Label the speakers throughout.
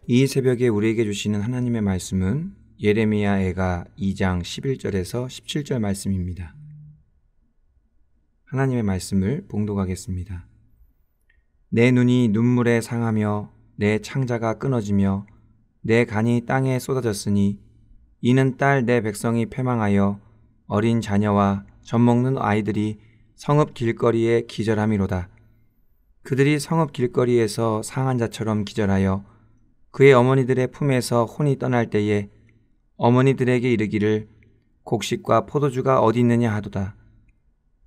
Speaker 1: 이 새벽에 우리에게 주시는 하나님의 말씀은 예레미야 애가 2장 11절에서 17절 말씀입니다. 하나님의 말씀을 봉독하겠습니다. 내 눈이 눈물에 상하며 내 창자가 끊어지며 내 간이 땅에 쏟아졌으니 이는 딸 내 백성이 패망하여 어린 자녀와 젖먹는 아이들이 성읍 길거리에 기절함이로다. 그들이 성읍 길거리에서 상한 자처럼 기절하여 그의 어머니들의 품에서 혼이 떠날 때에 어머니들에게 이르기를 곡식과 포도주가 어디 있느냐 하도다.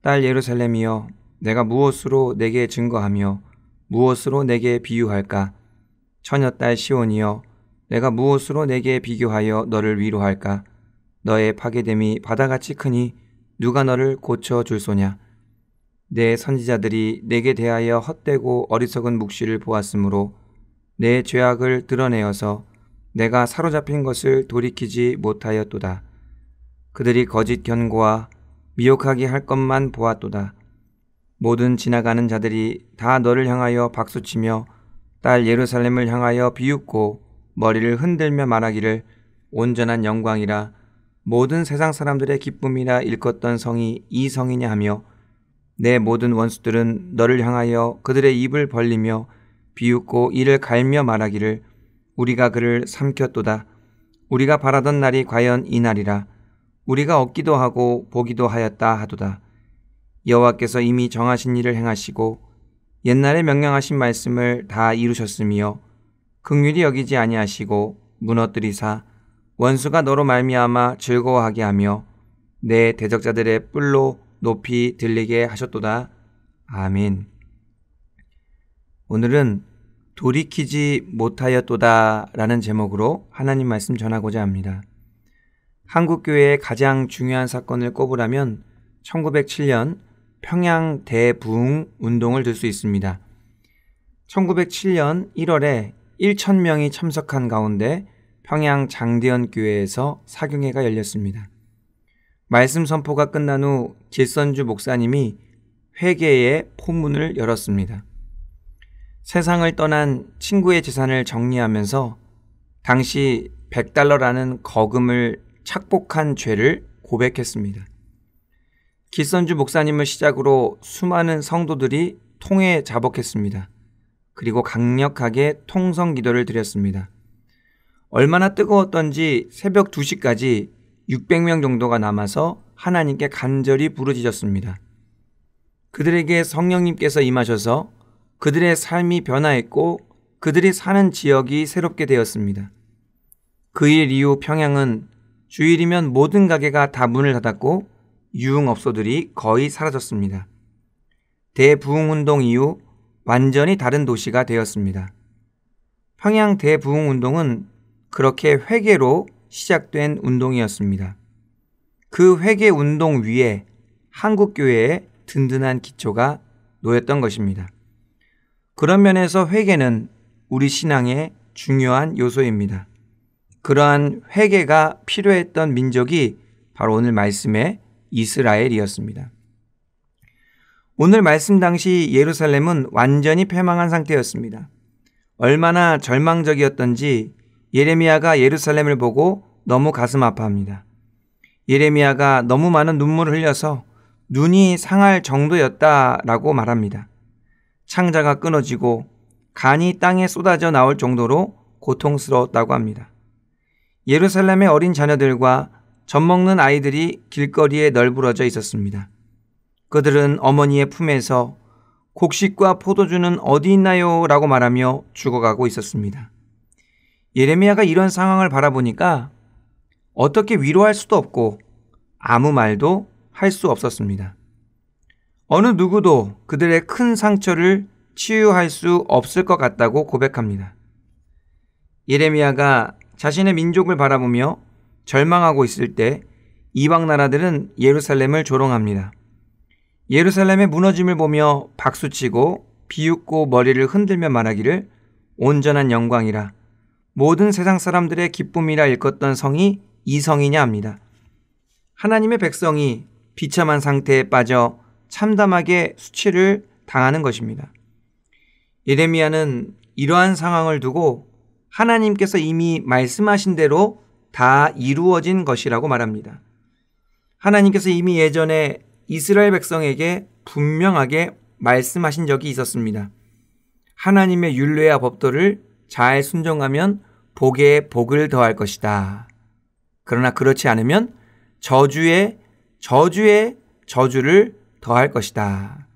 Speaker 1: 딸 예루살렘이여, 내가 무엇으로 내게 증거하며 무엇으로 내게 비유할까? 처녀딸 시온이여, 내가 무엇으로 내게 비교하여 너를 위로할까? 너의 파괴됨이 바다같이 크니 누가 너를 고쳐줄 소냐? 내 선지자들이 내게 대하여 헛되고 어리석은 묵시를 보았으므로 내 죄악을 드러내어서 내가 사로잡힌 것을 돌이키지 못하였도다. 그들이 거짓 견고와 미혹하게 할 것만 보았도다. 모든 지나가는 자들이 다 너를 향하여 박수치며 딸 예루살렘을 향하여 비웃고 머리를 흔들며 말하기를 온전한 영광이라, 모든 세상 사람들의 기쁨이라 일컫던 성이 이 성이냐 하며, 내 모든 원수들은 너를 향하여 그들의 입을 벌리며 비웃고 이를 갈며 말하기를 우리가 그를 삼켰도다. 우리가 바라던 날이 과연 이 날이라. 우리가 얻기도 하고 보기도 하였다 하도다. 여호와께서 이미 정하신 일을 행하시고 옛날에 명령하신 말씀을 다 이루셨으며 긍휼히 여기지 아니하시고 무너뜨리사 원수가 너로 말미암아 즐거워하게 하며 내 대적자들의 뿔로 높이 들리게 하셨도다. 아멘. 오늘은 돌이키지 못하였도다 라는 제목으로 하나님 말씀 전하고자 합니다. 한국교회의 가장 중요한 사건을 꼽으라면 1907년 평양 대부흥 운동을 들 수 있습니다. 1907년 1월에 1,000명이 참석한 가운데 평양 장대현 교회에서 사경회가 열렸습니다. 말씀 선포가 끝난 후 길선주 목사님이 회개의 포문을 열었습니다. 세상을 떠난 친구의 재산을 정리하면서 당시 $100라는 거금을 착복한 죄를 고백했습니다. 길선주 목사님을 시작으로 수많은 성도들이 통에 자복했습니다. 그리고 강력하게 통성 기도를 드렸습니다. 얼마나 뜨거웠던지 새벽 2시까지 600명 정도가 남아서 하나님께 간절히 부르짖었습니다. 그들에게 성령님께서 임하셔서 그들의 삶이 변화했고 그들이 사는 지역이 새롭게 되었습니다. 그 일 이후 평양은 주일이면 모든 가게가 다 문을 닫았고 유흥업소들이 거의 사라졌습니다. 대부흥운동 이후 완전히 다른 도시가 되었습니다. 평양 대부흥운동은 그렇게 회개로 시작된 운동이었습니다. 그 회개 운동 위에 한국교회의 든든한 기초가 놓였던 것입니다. 그런 면에서 회개는 우리 신앙의 중요한 요소입니다. 그러한 회개가 필요했던 민족이 바로 오늘 말씀의 이스라엘이었습니다. 오늘 말씀 당시 예루살렘은 완전히 패망한 상태였습니다. 얼마나 절망적이었던지 예레미야가 예루살렘을 보고 너무 가슴 아파합니다. 예레미야가 너무 많은 눈물을 흘려서 눈이 상할 정도였다라고 말합니다. 창자가 끊어지고 간이 땅에 쏟아져 나올 정도로 고통스러웠다고 합니다. 예루살렘의 어린 자녀들과 젖먹는 아이들이 길거리에 널브러져 있었습니다. 그들은 어머니의 품에서 곡식과 포도주는 어디 있나요? 라고 말하며 죽어가고 있었습니다. 예레미야가 이런 상황을 바라보니까 어떻게 위로할 수도 없고 아무 말도 할 수 없었습니다. 어느 누구도 그들의 큰 상처를 치유할 수 없을 것 같다고 고백합니다. 예레미야가 자신의 민족을 바라보며 절망하고 있을 때 이방 나라들은 예루살렘을 조롱합니다. 예루살렘의 무너짐을 보며 박수치고 비웃고 머리를 흔들며 말하기를 온전한 영광이라, 모든 세상 사람들의 기쁨이라 일컫던 성이 이 성이냐 합니다. 하나님의 백성이 비참한 상태에 빠져 참담하게 수치를 당하는 것입니다. 예레미야는 이러한 상황을 두고 하나님께서 이미 말씀하신 대로 다 이루어진 것이라고 말합니다. 하나님께서 이미 예전에 이스라엘 백성에게 분명하게 말씀하신 적이 있었습니다. 하나님의 율례와 법도를 잘 순종하면 복에 복을 더할 것이다. 그러나 그렇지 않으면 저주에 저주를 더할 것이다.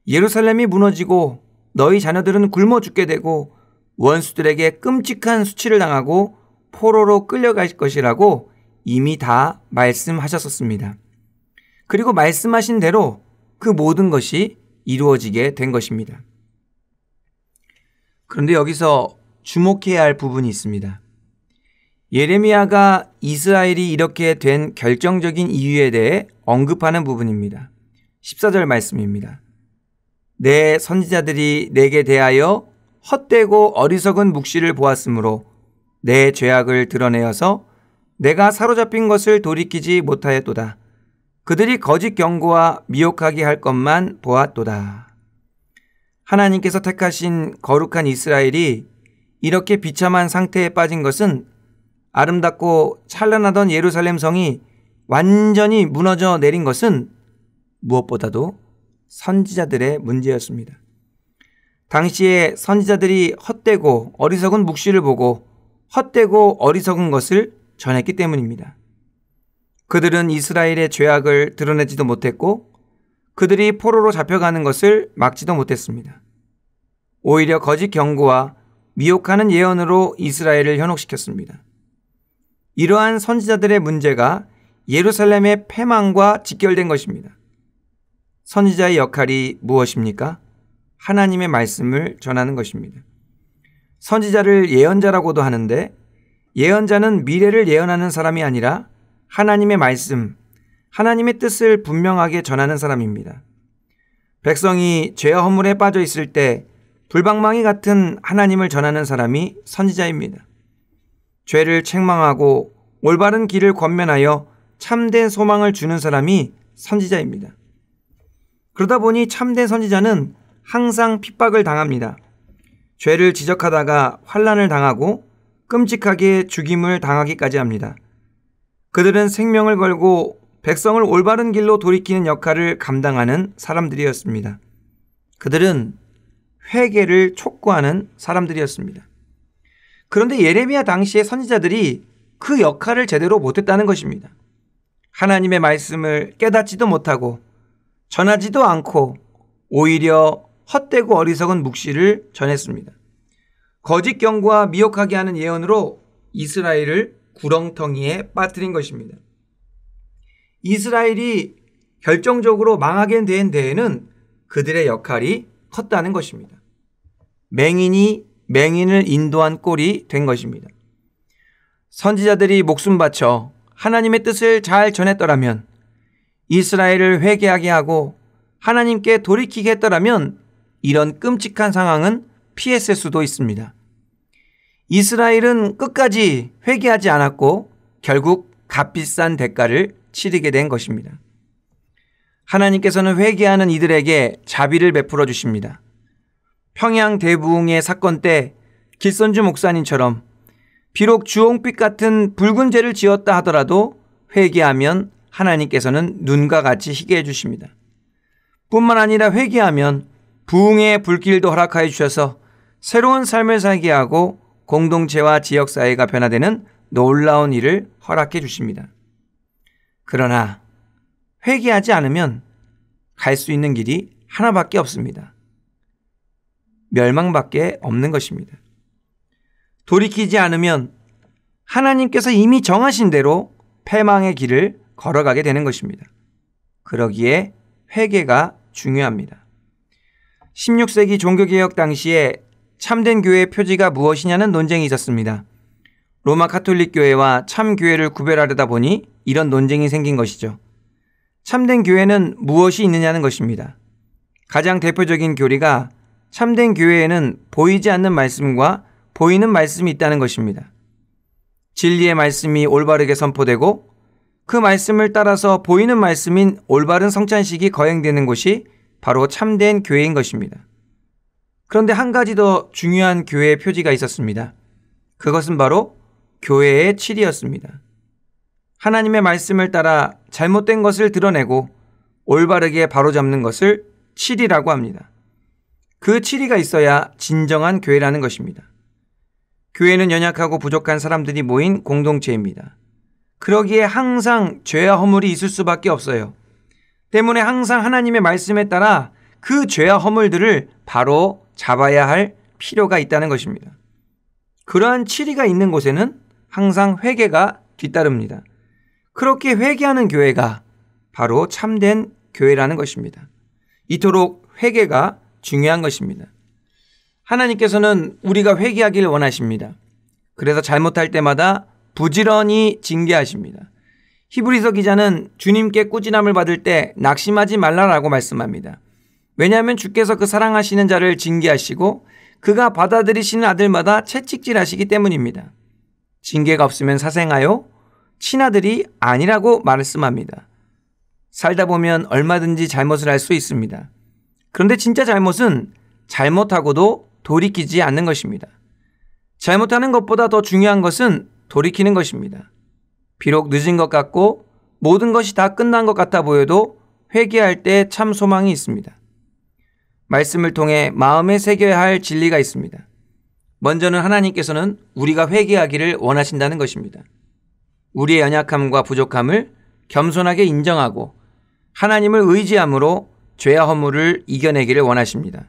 Speaker 1: 예루살렘이 무너지고 너희 자녀들은 굶어 죽게 되고 원수들에게 끔찍한 수치를 당하고 포로로 끌려갈 것이라고 이미 다 말씀하셨었습니다. 그리고 말씀하신 대로 그 모든 것이 이루어지게 된 것입니다. 그런데 여기서 주목해야 할 부분이 있습니다. 예레미야가 이스라엘이 이렇게 된 결정적인 이유에 대해 언급하는 부분입니다. 14절 말씀입니다. 내 선지자들이 내게 대하여 헛되고 어리석은 묵시를 보았으므로 내 죄악을 드러내어서 내가 사로잡힌 것을 돌이키지 못하였도다. 그들이 거짓 경고와 미혹하게 할 것만 보았도다. 하나님께서 택하신 거룩한 이스라엘이 이렇게 비참한 상태에 빠진 것은 아름답고 찬란하던 예루살렘 성이 완전히 무너져 내린 것은 무엇보다도 선지자들의 문제였습니다. 당시에 선지자들이 헛되고 어리석은 묵시를 보고 헛되고 어리석은 것을 전했기 때문입니다. 그들은 이스라엘의 죄악을 드러내지도 못했고 그들이 포로로 잡혀가는 것을 막지도 못했습니다. 오히려 거짓 경고와 미혹하는 예언으로 이스라엘을 현혹시켰습니다. 이러한 선지자들의 문제가 예루살렘의 패망과 직결된 것입니다. 선지자의 역할이 무엇입니까? 하나님의 말씀을 전하는 것입니다. 선지자를 예언자라고도 하는데 예언자는 미래를 예언하는 사람이 아니라 하나님의 말씀, 하나님의 뜻을 분명하게 전하는 사람입니다. 백성이 죄와 허물에 빠져 있을 때 불방망이 같은 하나님을 전하는 사람이 선지자입니다. 죄를 책망하고 올바른 길을 권면하여 참된 소망을 주는 사람이 선지자입니다. 그러다 보니 참된 선지자는 항상 핍박을 당합니다. 죄를 지적하다가 환난을 당하고 끔찍하게 죽임을 당하기까지 합니다. 그들은 생명을 걸고 백성을 올바른 길로 돌이키는 역할을 감당하는 사람들이었습니다. 그들은 회개를 촉구하는 사람들이었습니다. 그런데 예레미야 당시의 선지자들이 그 역할을 제대로 못했다는 것입니다. 하나님의 말씀을 깨닫지도 못하고 전하지도 않고 오히려 헛되고 어리석은 묵시를 전했습니다. 거짓 경고와 미혹하게 하는 예언으로 이스라엘을 구렁텅이에 빠뜨린 것입니다. 이스라엘이 결정적으로 망하게 된 데에는 그들의 역할이 컸다는 것입니다. 맹인이 맹인을 인도한 꼴이 된 것입니다. 선지자들이 목숨 바쳐 하나님의 뜻을 잘 전했더라면, 이스라엘을 회개하게 하고 하나님께 돌이키게 했더라면 이런 끔찍한 상황은 피했을 수도 있습니다. 이스라엘은 끝까지 회개하지 않았고 결국 값비싼 대가를 치르게 된 것입니다. 하나님께서는 회개하는 이들에게 자비를 베풀어 주십니다. 평양 대부흥의 사건 때 길선주 목사님처럼 비록 주홍빛 같은 붉은 죄를 지었다 하더라도 회개하면 하나님께서는 눈과 같이 희게 해주십니다. 뿐만 아니라 회개하면 부흥의 불길도 허락하여 주셔서 새로운 삶을 살게 하고 공동체와 지역사회가 변화되는 놀라운 일을 허락해 주십니다. 그러나 회개하지 않으면 갈 수 있는 길이 하나밖에 없습니다. 멸망밖에 없는 것입니다. 돌이키지 않으면 하나님께서 이미 정하신 대로 패망의 길을 걸어가게 되는 것입니다. 그러기에 회개가 중요합니다. 16세기 종교개혁 당시에 참된 교회의 표지가 무엇이냐는 논쟁이 있었습니다. 로마 가톨릭 교회와 참교회를 구별하려다 보니 이런 논쟁이 생긴 것이죠. 참된 교회는 무엇이 있느냐는 것입니다. 가장 대표적인 교리가 참된 교회에는 보이지 않는 말씀과 보이는 말씀이 있다는 것입니다. 진리의 말씀이 올바르게 선포되고 그 말씀을 따라서 보이는 말씀인 올바른 성찬식이 거행되는 곳이 바로 참된 교회인 것입니다. 그런데 한 가지 더 중요한 교회의 표지가 있었습니다. 그것은 바로 교회의 칠이었습니다. 하나님의 말씀을 따라 잘못된 것을 드러내고 올바르게 바로잡는 것을 칠이라고 합니다. 그 칠이가 있어야 진정한 교회라는 것입니다. 교회는 연약하고 부족한 사람들이 모인 공동체입니다. 그러기에 항상 죄와 허물이 있을 수밖에 없어요. 때문에 항상 하나님의 말씀에 따라 그 죄와 허물들을 바로 잡아야 할 필요가 있다는 것입니다. 그러한 칠이가 있는 곳에는 항상 회개가 뒤따릅니다. 그렇게 회개하는 교회가 바로 참된 교회라는 것입니다. 이토록 회개가 중요한 것입니다. 하나님께서는 우리가 회개하기를 원하십니다. 그래서 잘못할 때마다 부지런히 징계하십니다. 히브리서 기자는 주님께 꾸지람을 받을 때 낙심하지 말라라고 말씀합니다. 왜냐하면 주께서 그 사랑하시는 자를 징계하시고 그가 받아들이시는 아들마다 채찍질하시기 때문입니다. 징계가 없으면 사생하여 친아들이 아니라고 말씀합니다. 살다 보면 얼마든지 잘못을 할 수 있습니다. 그런데 진짜 잘못은 잘못하고도 돌이키지 않는 것입니다. 잘못하는 것보다 더 중요한 것은 돌이키는 것입니다. 비록 늦은 것 같고 모든 것이 다 끝난 것 같아 보여도 회개할 때 참 소망이 있습니다. 말씀을 통해 마음에 새겨야 할 진리가 있습니다. 먼저는 하나님께서는 우리가 회개하기를 원하신다는 것입니다. 우리의 연약함과 부족함을 겸손하게 인정하고 하나님을 의지함으로 죄와 허물을 이겨내기를 원하십니다.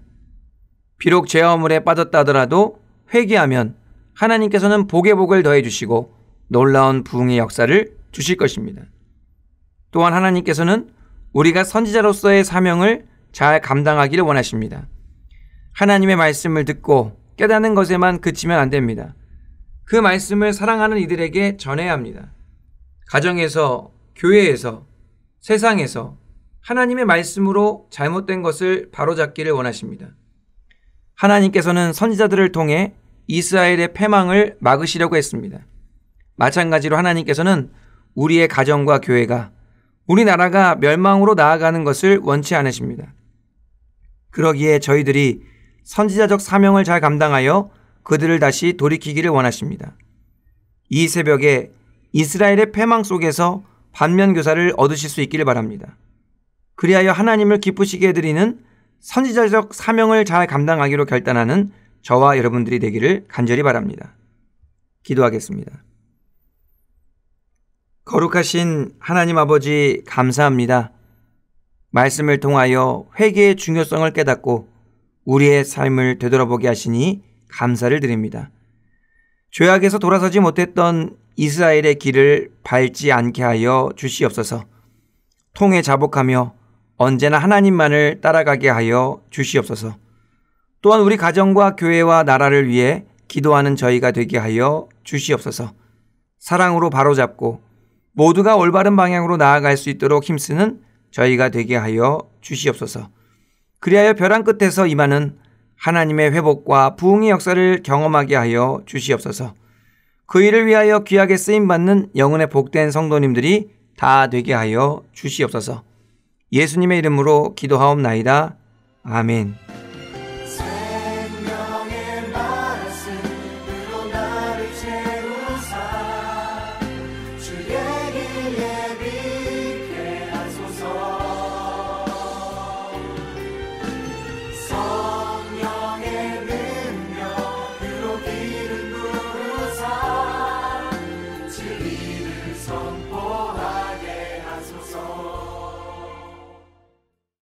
Speaker 1: 비록 죄와 허물에 빠졌다 하더라도 회개하면 하나님께서는 복의 복을 더해 주시고 놀라운 부흥의 역사를 주실 것입니다. 또한 하나님께서는 우리가 선지자로서의 사명을 잘 감당하기를 원하십니다. 하나님의 말씀을 듣고 깨닫는 것에만 그치면 안 됩니다. 그 말씀을 사랑하는 이들에게 전해야 합니다. 가정에서, 교회에서, 세상에서 하나님의 말씀으로 잘못된 것을 바로잡기를 원하십니다. 하나님께서는 선지자들을 통해 이스라엘의 패망을 막으시려고 했습니다. 마찬가지로 하나님께서는 우리의 가정과 교회가, 우리나라가 멸망으로 나아가는 것을 원치 않으십니다. 그러기에 저희들이 선지자적 사명을 잘 감당하여 그들을 다시 돌이키기를 원하십니다. 이 새벽에 이스라엘의 패망 속에서 반면교사를 얻으실 수 있기를 바랍니다. 그리하여 하나님을 기쁘시게 해드리는 선지자적 사명을 잘 감당하기로 결단하는 저와 여러분들이 되기를 간절히 바랍니다. 기도하겠습니다. 거룩하신 하나님 아버지, 감사합니다. 말씀을 통하여 회개의 중요성을 깨닫고 우리의 삶을 되돌아보게 하시니 감사를 드립니다. 죄악에서 돌아서지 못했던 이스라엘의 길을 밟지 않게 하여 주시옵소서. 통에 자복하며 언제나 하나님만을 따라가게 하여 주시옵소서. 또한 우리 가정과 교회와 나라를 위해 기도하는 저희가 되게 하여 주시옵소서. 사랑으로 바로잡고 모두가 올바른 방향으로 나아갈 수 있도록 힘쓰는 저희가 되게 하여 주시옵소서. 그리하여 벼랑 끝에서 임하는 하나님의 회복과 부흥의 역사를 경험하게 하여 주시옵소서. 그 일을 위하여 귀하게 쓰임받는 영혼의 복된 성도님들이 다 되게 하여 주시옵소서. 예수님의 이름으로 기도하옵나이다. 아멘.